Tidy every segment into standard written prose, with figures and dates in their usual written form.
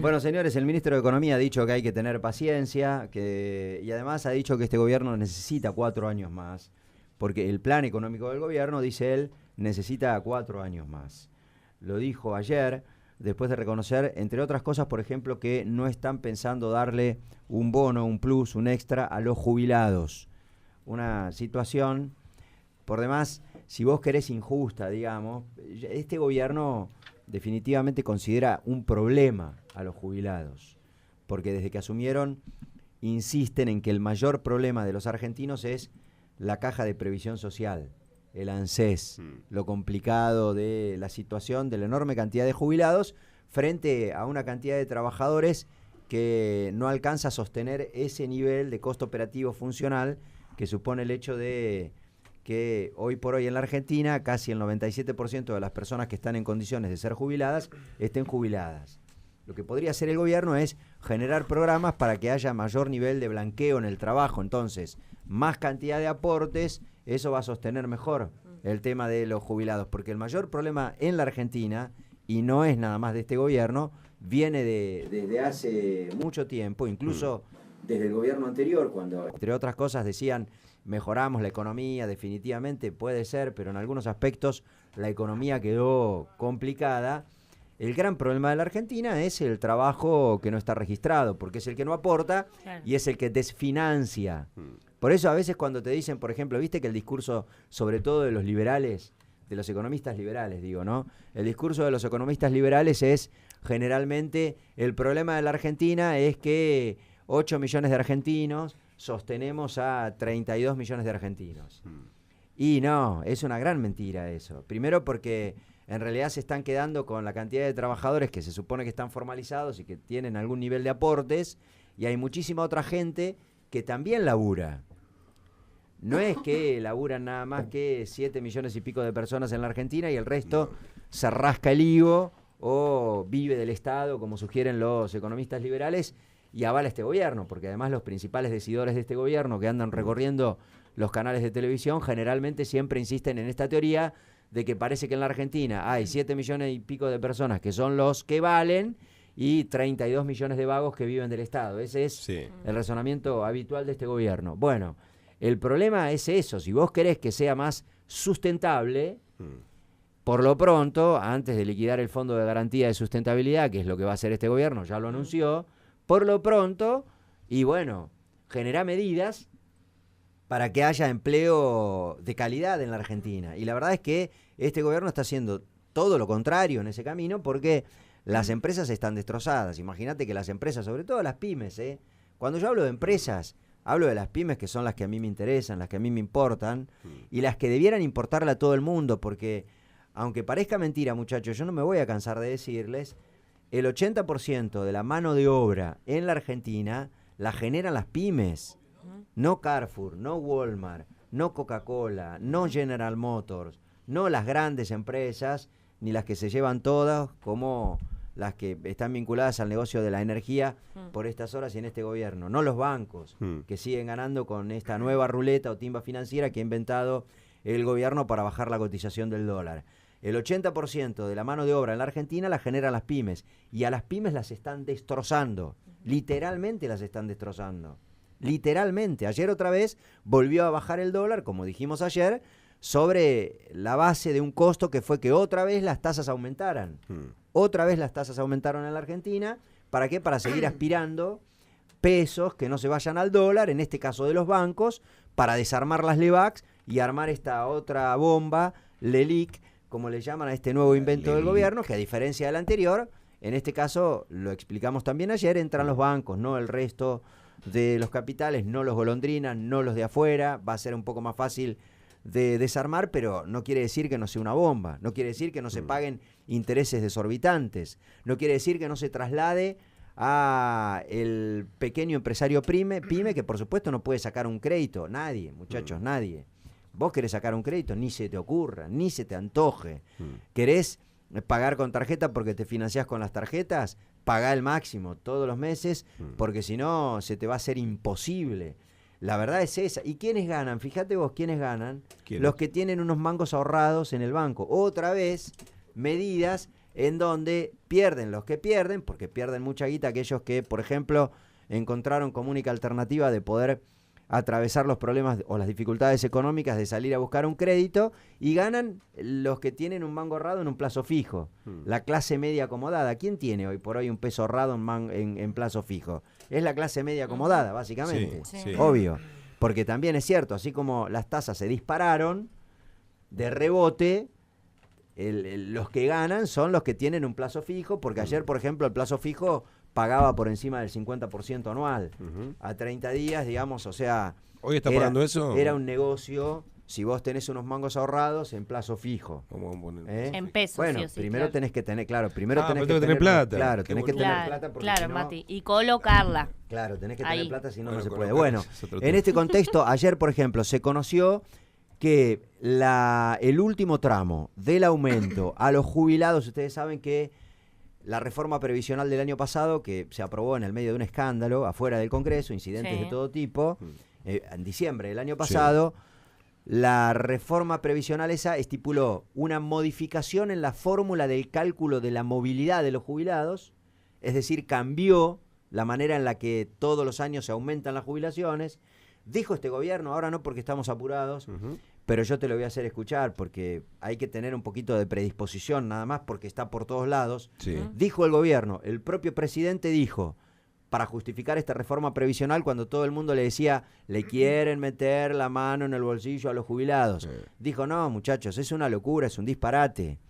Bueno, señores, el ministro de Economía ha dicho que hay que tener paciencia y además ha dicho que este gobierno necesita 4 años más, porque el plan económico del gobierno, dice él, necesita 4 años más. Lo dijo ayer, después de reconocer, entre otras cosas, por ejemplo, que no están pensando darle un bono, un plus, un extra a los jubilados. Una situación, por demás, si vos querés injusta, digamos, este gobierno definitivamente considera un problema a los jubilados, porque desde que asumieron insisten en que el mayor problema de los argentinos es la caja de previsión social, el ANSES, lo complicado de la situación de la enorme cantidad de jubilados frente a una cantidad de trabajadores que no alcanza a sostener ese nivel de costo operativo funcional que supone el hecho de que hoy por hoy en la Argentina casi el 97% de las personas que están en condiciones de ser jubiladas estén jubiladas. Lo que podría hacer el gobierno es generar programas para que haya mayor nivel de blanqueo en el trabajo. Entonces, más cantidad de aportes, eso va a sostener mejor el tema de los jubilados. Porque el mayor problema en la Argentina, y no es nada más de este gobierno, viene desde hace mucho tiempo, incluso desde el gobierno anterior, cuando, entre otras cosas, decían mejoramos la economía, definitivamente puede ser, pero en algunos aspectos la economía quedó complicada. El gran problema de la Argentina es el trabajo que no está registrado, porque es el que no aporta, claro, y es el que desfinancia. Por eso a veces cuando te dicen, por ejemplo, viste que el discurso, sobre todo de los liberales, de los economistas liberales, digo, ¿no? El discurso de los economistas liberales es generalmente el problema de la Argentina es que 8 millones de argentinos sostenemos a 32 millones de argentinos. Y no, es una gran mentira eso. Primero porque en realidad se están quedando con la cantidad de trabajadores que se supone que están formalizados y que tienen algún nivel de aportes, y hay muchísima otra gente que también labura. No es que laburan nada más que 7 millones y pico de personas en la Argentina y el resto se rasca el higo o vive del Estado, como sugieren los economistas liberales, y avala este gobierno, porque además los principales decidores de este gobierno que andan recorriendo los canales de televisión generalmente siempre insisten en esta teoría de que parece que en la Argentina hay 7 millones y pico de personas que son los que valen y 32 millones de vagos que viven del Estado. Ese es el razonamiento habitual de este gobierno. Bueno, el problema es eso. Si vos querés que sea más sustentable, por lo pronto, antes de liquidar el Fondo de Garantía de Sustentabilidad, que es lo que va a hacer este gobierno, ya lo anunció, por lo pronto, y bueno, genera medidas para que haya empleo de calidad en la Argentina. Y la verdad es que este gobierno está haciendo todo lo contrario en ese camino, porque las empresas están destrozadas. Imagínate que las empresas, sobre todo las pymes, cuando yo hablo de empresas, hablo de las pymes, que son las que a mí me interesan, las que a mí me importan, y las que debieran importarle a todo el mundo, porque aunque parezca mentira, muchachos, yo no me voy a cansar de decirles, el 80% de la mano de obra en la Argentina la generan las pymes. No Carrefour, no Walmart, no Coca-Cola, no General Motors, no las grandes empresas, ni las que se llevan todas, como las que están vinculadas al negocio de la energía por estas horas y en este gobierno. No los bancos, que siguen ganando con esta nueva ruleta o timba financiera que ha inventado el gobierno para bajar la cotización del dólar. El 80% de la mano de obra en la Argentina la generan las pymes, y a las pymes las están destrozando, literalmente las están destrozando. Literalmente. Ayer otra vez volvió a bajar el dólar, como dijimos ayer, sobre la base de un costo que fue que otra vez las tasas aumentaran. Otra vez las tasas aumentaron en la Argentina. ¿Para qué? Para seguir aspirando pesos que no se vayan al dólar, en este caso de los bancos, para desarmar las LEVAX y armar esta otra bomba, LELIC, como le llaman a este nuevo invento del gobierno, que a diferencia del anterior, en este caso, lo explicamos también ayer, entran los bancos, no el resto de los capitales, no los golondrinas, no los de afuera. Va a ser un poco más fácil de desarmar, pero no quiere decir que no sea una bomba, no quiere decir que no se paguen intereses desorbitantes, no quiere decir que no se traslade a el pequeño empresario pyme, que por supuesto no puede sacar un crédito. Nadie, muchachos, nadie. Vos querés sacar un crédito, ni se te ocurra, ni se te antoje. ¿Querés pagar con tarjeta porque te financiás con las tarjetas? Pagá el máximo todos los meses, porque si no se te va a hacer imposible. La verdad es esa. ¿Y quiénes ganan? Fíjate vos, ¿quiénes ganan? ¿Quiénes? Los que tienen unos mangos ahorrados en el banco. Otra vez, medidas en donde pierden los que pierden, porque pierden mucha guita aquellos que, por ejemplo, encontraron como única alternativa de poder atravesar los problemas o las dificultades económicas de salir a buscar un crédito, y ganan los que tienen un mango ahorrado en un plazo fijo. La clase media acomodada. ¿Quién tiene hoy por hoy un peso ahorrado en plazo fijo? Es la clase media acomodada, básicamente. Sí. Obvio. Porque también es cierto, así como las tasas se dispararon, de rebote, los que ganan son los que tienen un plazo fijo, porque ayer, por ejemplo, el plazo fijo pagaba por encima del 50% anual, a 30 días, digamos, o sea... ¿Hoy está pagando eso? Era un negocio, si vos tenés unos mangos ahorrados en plazo fijo. En pesos, bueno, sí o sí, primero claro. tenés que tener, primero tenés que tener plata. Claro, Qué tenés que boludo. tener plata porque Claro, si no, Mati, y colocarla. Claro, tenés que Ahí. tener plata, si no, Bueno, no se con puede. lo Bueno, es otro en tema. este contexto, ayer, por ejemplo, se conoció que el último tramo del aumento a los jubilados, ustedes saben que la reforma previsional del año pasado, que se aprobó en el medio de un escándalo afuera del Congreso, incidentes Sí. de todo tipo, en diciembre del año pasado, la reforma previsional esa estipuló una modificación en la fórmula del cálculo de la movilidad de los jubilados, es decir, cambió la manera en la que todos los años se aumentan las jubilaciones. Dijo este gobierno, ahora no porque estamos apurados, pero yo te lo voy a hacer escuchar porque hay que tener un poquito de predisposición nada más porque está por todos lados. Sí. Dijo el gobierno, el propio presidente dijo, para justificar esta reforma previsional cuando todo el mundo le decía, le quieren meter la mano en el bolsillo a los jubilados. Sí. Dijo, no muchachos, es una locura, es un disparate.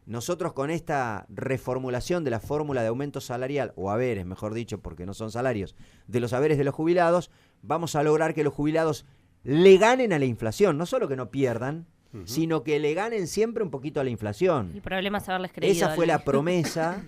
Nosotros con esta reformulación de la fórmula de aumento salarial, o haberes, mejor dicho, porque no son salarios, de los haberes de los jubilados, vamos a lograr que los jubilados le ganen a la inflación, no solo que no pierdan, sino que le ganen siempre un poquito a la inflación. El problema es haberles creído. Esa fue Ale. la promesa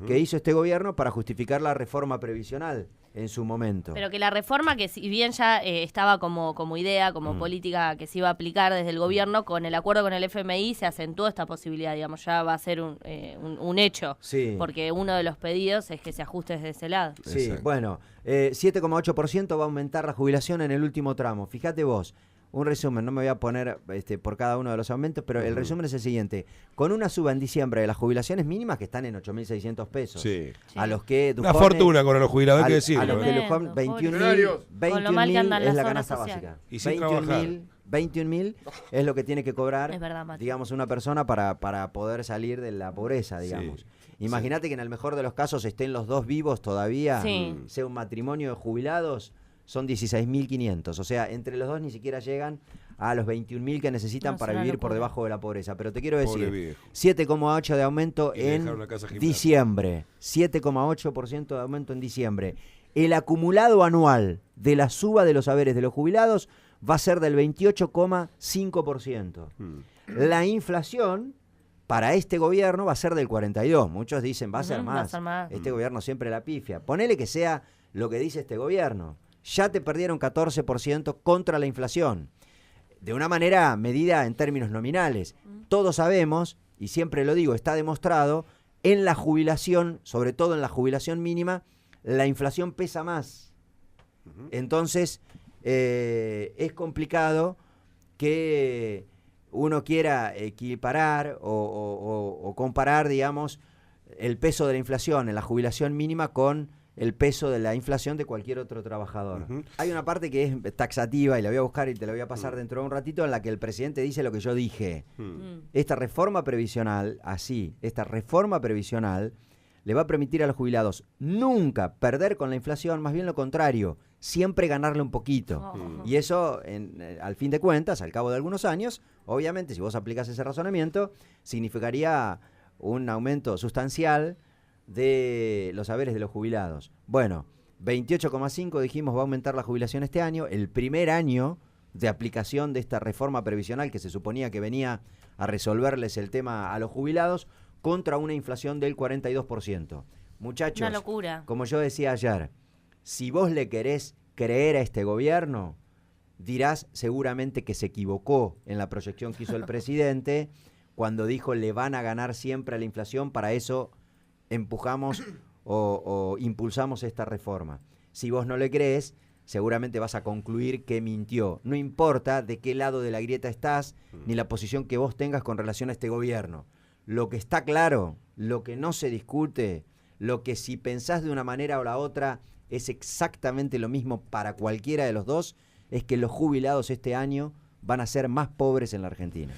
que hizo este gobierno para justificar la reforma previsional en su momento. Pero que la reforma, que si bien ya estaba como idea, como política que se iba a aplicar desde el gobierno, con el acuerdo con el FMI se acentuó esta posibilidad, digamos, ya va a ser un hecho. Sí. Porque uno de los pedidos es que se ajuste desde ese lado. Sí, Exacto. bueno, 7,8% va a aumentar la jubilación en el último tramo. Fíjate vos, un resumen, no me voy a poner por cada uno de los aumentos, pero el resumen es el siguiente. Con una suba en diciembre de las jubilaciones mínimas que están en 8.600 pesos. Sí. A los que Una fortuna con los jubilados, hay que a decirlo. los que Tremendo, Luján, 21.000 pobrecito. Con lo mal que andan es las la obras canasta sociales. básica. Y sin trabajar. 21.000 es lo que tiene que cobrar, Es verdad, Mati. digamos, una persona para poder salir de la pobreza, digamos. Imagínate que en el mejor de los casos estén los dos vivos todavía, Sí. sea un matrimonio de jubilados, son 16.500. O sea, entre los dos ni siquiera llegan a los 21.000 que necesitan No, para es una vivir por locura. debajo de la pobreza. Pero te quiero Pobre decir, viejo. 7,8 de aumento Y le en dejaron la casa gimnasio. diciembre. 7,8% de aumento en diciembre. El acumulado anual de la suba de los haberes de los jubilados va a ser del 28,5%. La inflación para este gobierno va a ser del 42%. Muchos dicen, va a ser Ujú, más. va a ser más. Este gobierno siempre la pifia. Ponele que sea lo que dice este gobierno. Ya te perdieron 14% contra la inflación. De una manera medida en términos nominales. Todos sabemos, y siempre lo digo, está demostrado, en la jubilación, sobre todo en la jubilación mínima, la inflación pesa más. Entonces, es complicado que uno quiera equiparar o comparar, digamos, el peso de la inflación en la jubilación mínima con el peso de la inflación de cualquier otro trabajador. Hay una parte que es taxativa y la voy a buscar y te la voy a pasar dentro de un ratito, en la que el presidente dice lo que yo dije. Esta reforma previsional, esta reforma previsional le va a permitir a los jubilados nunca perder con la inflación, más bien lo contrario, siempre ganarle un poquito. Y eso, al fin de cuentas, al cabo de algunos años, obviamente, si vos aplicas ese razonamiento, significaría un aumento sustancial de los haberes de los jubilados. Bueno, 28,5 dijimos va a aumentar la jubilación este año, el primer año de aplicación de esta reforma previsional que se suponía que venía a resolverles el tema a los jubilados, contra una inflación del 42%. Muchachos, Una locura. como yo decía ayer, si vos le querés creer a este gobierno, dirás seguramente que se equivocó en la proyección que hizo el presidente cuando dijo le van a ganar siempre a la inflación, para eso empujamos o impulsamos esta reforma. Si vos no le crees, seguramente vas a concluir que mintió. No importa de qué lado de la grieta estás, ni la posición que vos tengas con relación a este gobierno. Lo que está claro, lo que no se discute, lo que si pensás de una manera o la otra es exactamente lo mismo para cualquiera de los dos, es que los jubilados este año van a ser más pobres en la Argentina.